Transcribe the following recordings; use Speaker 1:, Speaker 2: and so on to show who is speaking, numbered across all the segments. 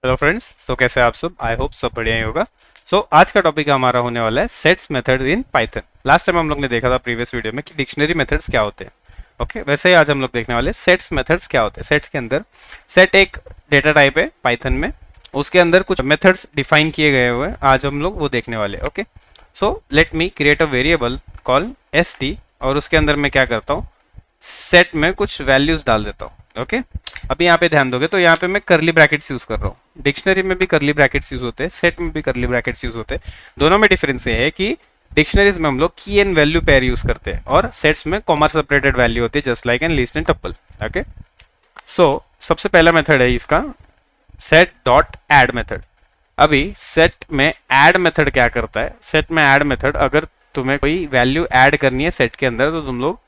Speaker 1: Hello friends, तो कैसे हैं आप सब? आई होप सब बढ़िया ही होगा। आज का टॉपिक हमारा होने वाला है sets method in Python. Last time हम लोग ने देखा था प्रीवियस वीडियो में कि डिक्शनरी मेथड्स क्या होते हैं। ओके, वैसे ही आज हम लोग देखने वाले सेट्स मेथड्स क्या होते हैं। सेट्स के अंदर सेट एक डेटा टाइप है पाइथन में, उसके अंदर कुछ मेथड्स डिफाइन किए गए हुए हैं, आज हम लोग वो देखने वाले। Okay, so let me create a variable call S T, और उसके अंदर मैं क्या करता हूँ, सेट में कुछ वैल्यूज डाल देता हूँ। ओके, अभी यहाँ पे ध्यान दोगे तो यहाँ पे मैं करली ब्रैकेट्स यूज कर रहा हूँ। डिक्शनरी में भी करली ब्रैकेट्स यूज होते हैं, सेट में भी करली ब्रैकेट्स यूज होते हैं। दोनों में डिफरेंस ये है कि डिक्शनरीज में हम लोग की एंड वैल्यू पेयर यूज करते हैं और सेट्स में कॉमा सेपरेटेड वैल्यू होती है, just like an list and tuple. Okay, so सबसे पहला मेथड है इसका सेट डॉट एड मेथड। अभी सेट में एड मेथड क्या करता है? सेट में एड मेथड, अगर तुम्हें कोई वैल्यू ऐड करनी है सेट के अंदर तो तुम लोग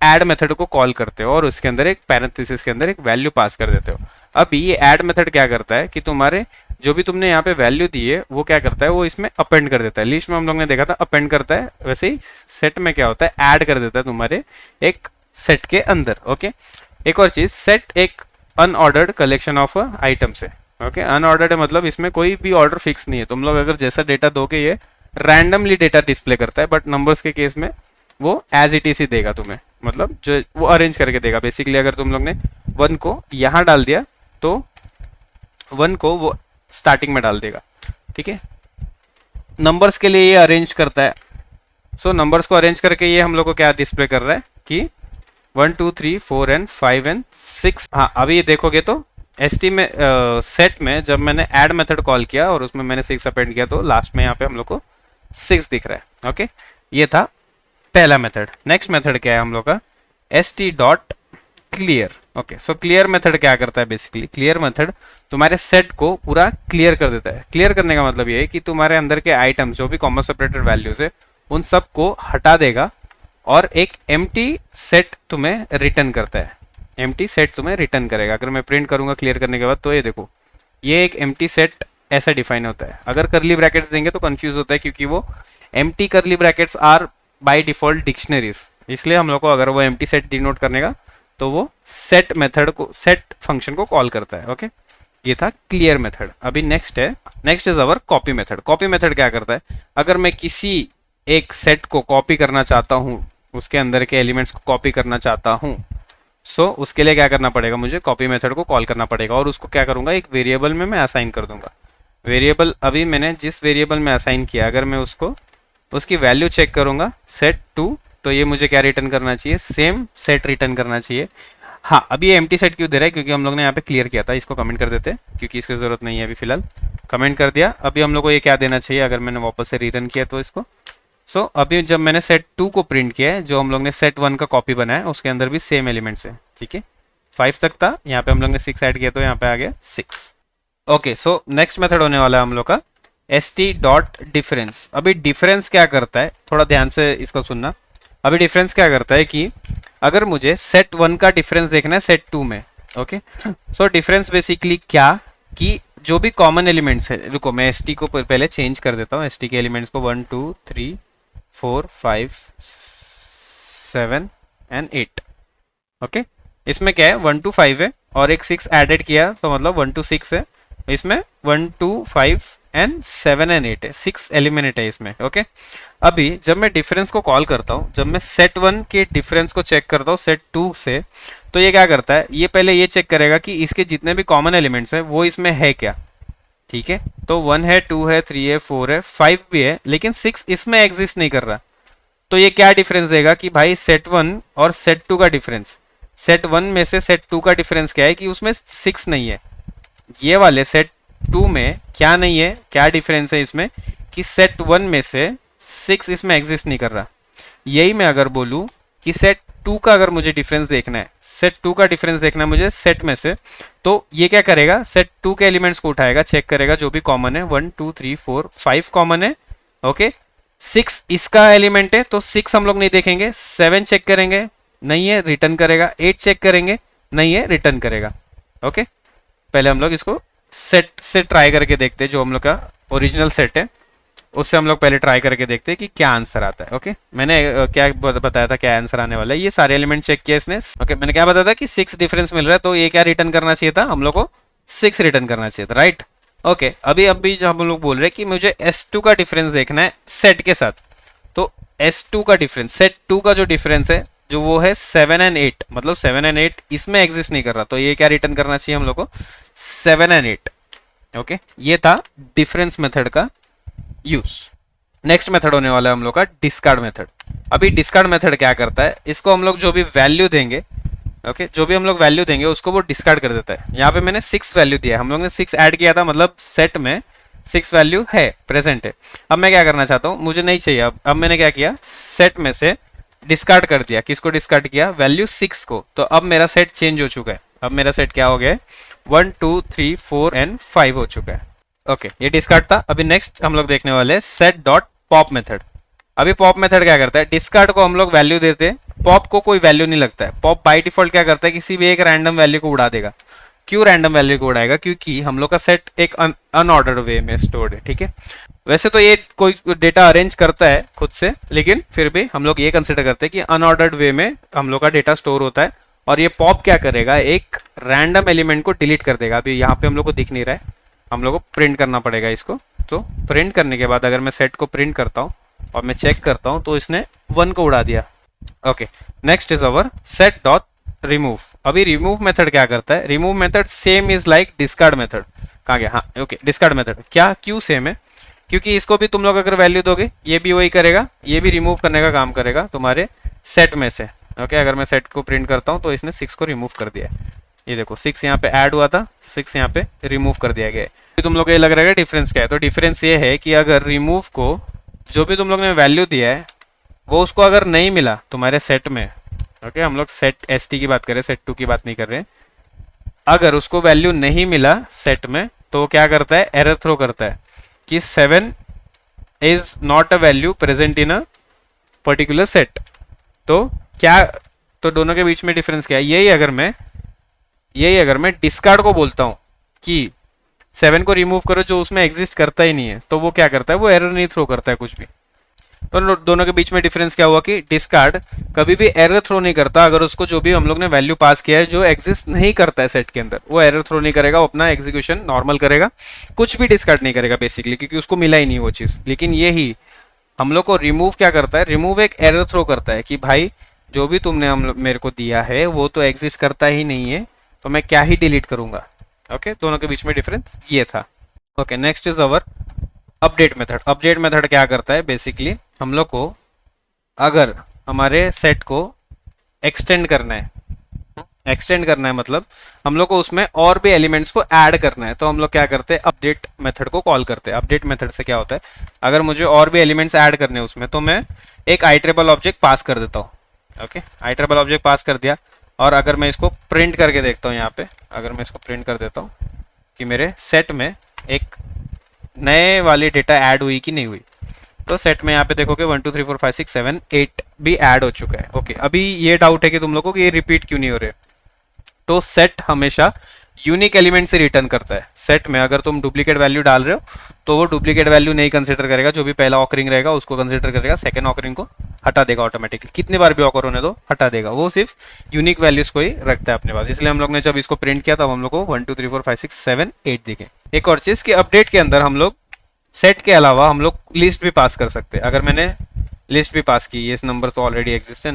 Speaker 1: ऐड मेथड को कॉल करते हो और उसके अंदर एक पैरेंथेसिस के अंदर एक वैल्यू पास कर देते हो। अभी ये ऐड मेथड क्या करता है कि तुम्हारे जो भी तुमने यहाँ पे वैल्यू दी है वो क्या करता है, वो इसमें अपेंड कर देता है। लिस्ट में हम लोग ने देखा था अपेंड करता है, वैसे ही सेट में क्या होता है, ऐड कर देता है तुम्हारे एक सेट के अंदर। ओके, एक और चीज, सेट एक अनऑर्डर्ड कलेक्शन ऑफ आइटम्स है। ओके, अनऑर्डर्ड है मतलब इसमें कोई भी ऑर्डर फिक्स नहीं है। तुम लोग अगर जैसा डेटा दोगे ये रैंडमली डेटा डिस्प्ले करता है, बट नंबर्स के केस में वो एज इट इज ही देगा तुम्हें, मतलब जो वो अरेंज करके देगा। बेसिकली अगर तुम लोग ने 1 को यहाँ डाल दिया तो 1 को वो स्टार्टिंग में डाल देगा। ठीक है, नंबर्स के लिए ये अरेंज करता है। नंबर्स को अरेंज करके ये हम लोग को क्या डिस्प्ले कर रहा है कि 1 2 3 4 एंड 5 एंड 6। हाँ, अभी ये देखोगे तो एस टी में सेट में जब मैंने ऐड मेथड कॉल किया और उसमें मैंने 6 अपेंड किया तो लास्ट में यहाँ पे हम लोग को 6 दिख रहा है। ओके, ये था पहला मेथड। नेक्स्ट मेथड क्या है हम लोग का, S T dot clear. Okay, so clear method क्या करता है? बेसिकली क्लियर मेथड तुम्हारे सेट को पूरा क्लियर कर देता है। क्लियर करने का मतलब ये है कि तुम्हारे अंदर के आइटम्स जो भी कॉमा सेपरेटेड वैल्यूज है उन सब को हटा देगा और एक एम्प्टी सेट तुम्हें रिटर्न करता है। एम्प्टी सेट तुम्हें रिटर्न करेगा। अगर मैं प्रिंट करूंगा क्लियर करने के बाद तो ये देखो, ये एक एम्प्टी सेट ऐसा डिफाइन होता है। अगर करली ब्रैकेट्स देंगे तो कंफ्यूज होता है क्योंकि वो empty curly brackets are by default dictionaries, इसलिए हम लोग को अगर वो एम्प्टी सेट डिनोट करने का तो वो सेट मेथड को, सेट फंक्शन को कॉल करता है। ओके, ये था क्लियर मेथड। अभी next is our copy method. Copy method क्या करता है, अगर मैं किसी एक सेट को कॉपी करना चाहता हूँ, उसके अंदर के एलिमेंट्स को कॉपी करना चाहता हूँ, उसके लिए क्या करना पड़ेगा, मुझे कॉपी मेथड को कॉल करना पड़ेगा और उसको क्या करूंगा, एक वेरिएबल में मैं असाइन कर दूंगा। वेरिएबल अभी मैंने जिस वेरिएबल में असाइन किया, अगर मैं उसको उसकी वैल्यू चेक करूंगा सेट टू, तो ये मुझे क्या रिटर्न करना चाहिए, सेम सेट रिटर्न करना चाहिए। हाँ, अभी ये एम्प्टी सेट क्यों दे रहा है, क्योंकि हम लोग ने यहाँ पे क्लियर किया था। इसको कमेंट कर देते हैं क्योंकि इसकी जरूरत नहीं है अभी फिलहाल। कमेंट कर दिया। अभी हम लोग को ये क्या देना चाहिए अगर मैंने वापस से रिटर्न किया तो इसको। अभी जब मैंने सेट 2 को प्रिंट किया है, जो हम लोग ने सेट 1 का कॉपी बनाया उसके अंदर भी सेम एलिमेंट्स है। ठीक है, 5 तक था, यहाँ पे हम लोग ने 6 ऐड किया तो यहाँ पे आ गया 6। ओके, सो नेक्स्ट मेथड होने वाला है हम लोग का एस टी डॉट डिफरेंस। अभी डिफरेंस क्या करता है, थोड़ा ध्यान से इसको सुनना। अभी डिफरेंस क्या करता है कि अगर मुझे सेट 1 का डिफरेंस देखना है सेट 2 में। ओके, डिफरेंस बेसिकली क्या कि जो भी कॉमन एलिमेंट्स है, रुको मैं एस टी को पहले चेंज कर देता हूँ। एस टी के एलिमेंट्स को 1 2 3 4 5 7 एंड 8। ओके, इसमें क्या है, 1 2 5 है और एक 6 एडेड किया तो मतलब 1 2 6 है। इसमें 1 2 5 एंड 7 एंड 8 है, 6 एलिमिनेट है इसमें। ओके, अभी जब मैं डिफरेंस को कॉल करता हूँ, जब मैं सेट 1 के डिफरेंस को चेक करता हूँ सेट 2 से, तो ये क्या करता है, ये पहले ये चेक करेगा कि इसके जितने भी कॉमन एलिमेंट्स हैं वो इसमें है क्या। ठीक है, तो 1 है, 2 है, 3 है, 4 है, 5 भी है, लेकिन 6 इसमें एग्जिस्ट नहीं कर रहा। तो ये क्या डिफरेंस देगा कि भाई सेट 1 और सेट 2 का डिफरेंस, सेट 1 में से सेट 2 का डिफरेंस क्या है कि उसमें 6 नहीं है। ये वाले सेट 2 में क्या नहीं है, क्या डिफरेंस है इसमें कि सेट 1 में से 6 इसमें एग्जिस्ट नहीं कर रहा। यही मैं अगर बोलूं कि सेट 2 का अगर मुझे डिफरेंस देखना है, सेट 2 का डिफरेंस देखना है मुझे सेट में से, तो ये क्या करेगा, सेट 2 के एलिमेंट्स को उठाएगा, चेक करेगा जो भी कॉमन है, 1 2 3 4 5 कॉमन है। ओके, 6 इसका एलिमेंट है तो 6 हम लोग नहीं देखेंगे, 7 चेक करेंगे, नहीं है, रिटर्न करेगा, 8 चेक करेंगे, नहीं है, रिटर्न करेगा। ओके, पहले हम लोग इसको सेट से ट्राई करके देखते हैं, जो हम लोग का ओरिजिनल सेट है उससे हम लोग पहले ट्राई करके देखते हैं कि क्या आंसर आता है। ओके, मैंने क्या बताया था, क्या आंसर आने वाला है, ये सारे एलिमेंट चेक किए इसने। ओके, मैंने क्या बताया था कि 6 डिफरेंस मिल रहा है, तो ये क्या रिटर्न करना चाहिए था हम लोग को, 6 रिटर्न करना चाहिए था, राइट। ओके अभी जो हम लोग बोल रहे हैं कि मुझे S2 का डिफरेंस देखना है सेट के साथ, तो S2 का डिफरेंस, सेट 2 का जो डिफरेंस है जो वो है 7 एंड 8, मतलब 7 एंड 8 इसमें एग्जिस्ट नहीं कर रहा, तो ये क्या रिटर्न करना चाहिए हम लोग को, 7 एंड 8। ओके ये था डिफरेंस मेथड का यूज। नेक्स्ट मेथड होने वाला है हम लोग का डिस्कार्ड मेथड। अभी डिस्कार्ड मेथड क्या करता है, इसको हम लोग जो भी वैल्यू देंगे, ओके जो भी हम लोग वैल्यू देंगे उसको वो डिस्कार्ड कर देता है। यहाँ पे मैंने 6 वैल्यू दिया है, हम लोग ने 6 ऐड किया था, मतलब सेट में 6 वैल्यू है, प्रेजेंट है। अब मैं क्या करना चाहता हूँ, मुझे नहीं चाहिए, अब मैंने क्या किया, सेट में से डिस्कार्ड कर दिया। किसको डिस्कार्ड किया, वैल्यू 6 को। तो अब मेरा सेट चेंज हो चुका है, अब मेरा सेट क्या हो गया है, 1 2 3 4 एंड 5 हो चुका है। ओके ये डिस्कार्ड था। अभी नेक्स्ट हम लोग देखने वाले हैं सेट डॉट पॉप मेथड। अभी पॉप मेथड क्या करता है, डिस्कार्ड को हम लोग वैल्यू देते हैं, पॉप को कोई वैल्यू नहीं लगता है। पॉप बाय डिफॉल्ट क्या करता है, किसी भी एक रैंडम वैल्यू को उड़ा देगा। क्यों रैंडम वैल्यू को उड़ाएगा, क्योंकि हम लोग का सेट एक अनऑर्डर्ड वे में स्टोर्ड है, ठीक है। वैसे तो ये कोई डेटा अरेंज करता है खुद से, लेकिन फिर भी हम लोग ये कंसिडर करते हैं कि अनऑर्डर्ड वे में हम लोग का डेटा स्टोर होता है। और ये पॉप क्या करेगा, एक रैंडम एलिमेंट को डिलीट कर देगा। अभी यहाँ पे हम लोग को दिख नहीं रहा है, हम लोग को प्रिंट करना पड़ेगा इसको। तो प्रिंट करने के बाद अगर मैं सेट को प्रिंट करता हूँ और मैं चेक करता हूँ तो इसने 1 को उड़ा दिया। Okay next is our set dot remove. अभी रिमूव मेथड क्या करता है, remove method same is like discard method. कहाँ गया, हाँ ओके डिस्कार्ड मेथड। क्या क्यों सेम है, क्योंकि इसको भी तुम लोग अगर वैल्यू दोगे ये भी वही करेगा, ये भी रिमूव करने का काम करेगा तुम्हारे सेट में से। ओके अगर मैं सेट को प्रिंट करता हूँ तो इसने 6 को रिमूव कर दिया है। ये देखो 6 यहाँ पे ऐड हुआ था, 6 यहाँ पे रिमूव कर दिया गया है। तुम लोग को ये लग रहा है डिफरेंस क्या है, तो डिफरेंस ये है कि अगर रिमूव को जो भी तुम लोग ने वैल्यू दिया है वो उसको अगर नहीं मिला तुम्हारे सेट में, ओके हम लोग सेट एसटी की बात कर रहे हैं, सेट 2 की बात नहीं कर रहे हैं। अगर उसको वैल्यू नहीं मिला सेट में तो क्या करता है, एरर थ्रो करता है कि 7 is not a value present in a particular set. तो क्या, तो दोनों के बीच में डिफरेंस क्या है, यही अगर मैं डिस्कार्ड को बोलता हूं कि 7 को रिमूव करो जो उसमें एग्जिस्ट करता ही नहीं है, तो वो क्या करता है, वो एरर नहीं थ्रो करता है कुछ भी। तो दोनों के बीच में डिफरेंस क्या हुआ कि डिस्कार्ड कभी भी एरर थ्रो नहीं करता अगर उसको जो भी हम लोग ने वैल्यू पास किया है जो एग्जिस्ट नहीं करता है सेट के अंदर, वो एरर थ्रो नहीं करेगा, वो अपना एग्जीक्यूशन नॉर्मल करेगा, कुछ भी डिस्कार्ड नहीं करेगा बेसिकली, क्योंकि उसको मिला ही नहीं वो चीज। लेकिन यही हम लोग को रिमूव क्या करता है, रिमूव एक एरर थ्रो करता है कि भाई जो भी तुमने हम मेरे को दिया है वो तो एग्जिस्ट करता ही नहीं है, तो मैं क्या ही डिलीट करूंगा। ओके दोनों के बीच में डिफरेंस ये था। Okay next is our update method. Update method क्या करता है, बेसिकली हम लोग को अगर हमारे सेट को एक्सटेंड करना है, मतलब हम लोग को उसमें और भी एलिमेंट्स को ऐड करना है, तो हम लोग क्या करते हैं, अपडेट मेथड को कॉल करते हैं। अपडेट मेथड से क्या होता है, अगर मुझे और भी एलिमेंट्स ऐड करने हैं उसमें, तो मैं एक आइट्रेबल ऑब्जेक्ट पास कर देता हूँ। ओके आइट्रेबल ऑब्जेक्ट पास कर दिया, और अगर मैं इसको प्रिंट करके देखता हूँ यहाँ पे, अगर मैं इसको प्रिंट कर देता हूँ कि मेरे सेट में एक नए वाली डेटा ऐड हुई कि नहीं हुई, तो सेट में यहाँ पे देखोगे 1 2 3 4 5 6 7 8 भी ऐड हो चुका है। ओके अभी ये डाउट है कि तुम लोगों को ये रिपीट क्यों नहीं हो रहे, तो सेट हमेशा यूनिक एलिमेंट से रिटर्न करता है। सेट में अगर तुम डुप्लीकेट वैल्यू डाल रहे हो तो वो डुप्लीकेट वैल्यू नहीं कंसिडर करेगा, जो भी पहला ऑकरिंग रहेगा उसको कंसिडर करेगा, सेकंड ऑकरिंग को हटा देगा ऑटोमेटिकली, कितने बार भी ऑकर होने दो हटा देगा, वो सिर्फ यूनिक वैल्यूज को ही रखता है अपने पास। इसलिए हम लोग ने जब इसको प्रिंट किया तब हम लोग को 1 2 3 4 5 6 7 8 दिखे। एक और चीज कि अपडेट के अंदर हम लोग सेट के अलावा हम लोग लिस्ट भी पास कर सकते हैं। अगर मैंने लिस्ट भी पास की, ये नंबर तो ऑलरेडी एग्जिस्ट है,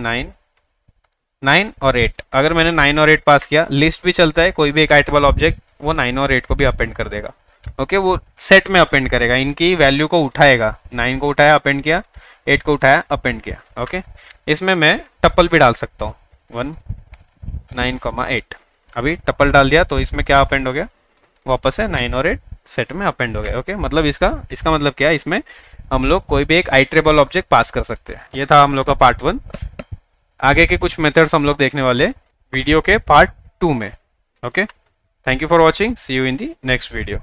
Speaker 1: 9 और 8, अगर मैंने 9 और 8 पास किया, लिस्ट भी चलता है, कोई भी एक आइटेबल ऑब्जेक्ट वो 9 और 8 को भी अपेंड कर देगा। ओके वो सेट में अपेंड करेगा, इनकी वैल्यू को उठाएगा, 9 को उठाया अपेंड किया, 8 को उठाया अपेंड किया। ओके इसमें मैं टप्पल भी डाल सकता हूँ, 1 9 8, अभी टप्पल डाल दिया तो इसमें क्या अपेंड हो गया, वापस है 9 और 8 सेट में अपेंड हो गया। ओके मतलब इसका मतलब क्या है, इसमें हम लोग कोई भी एक आइट्रेबल ऑब्जेक्ट पास कर सकते हैं। ये था हम लोग का पार्ट 1। आगे के कुछ मेथड्स हम लोग देखने वाले वीडियो के पार्ट 2 में। Okay thank you for watching, see you in the next video.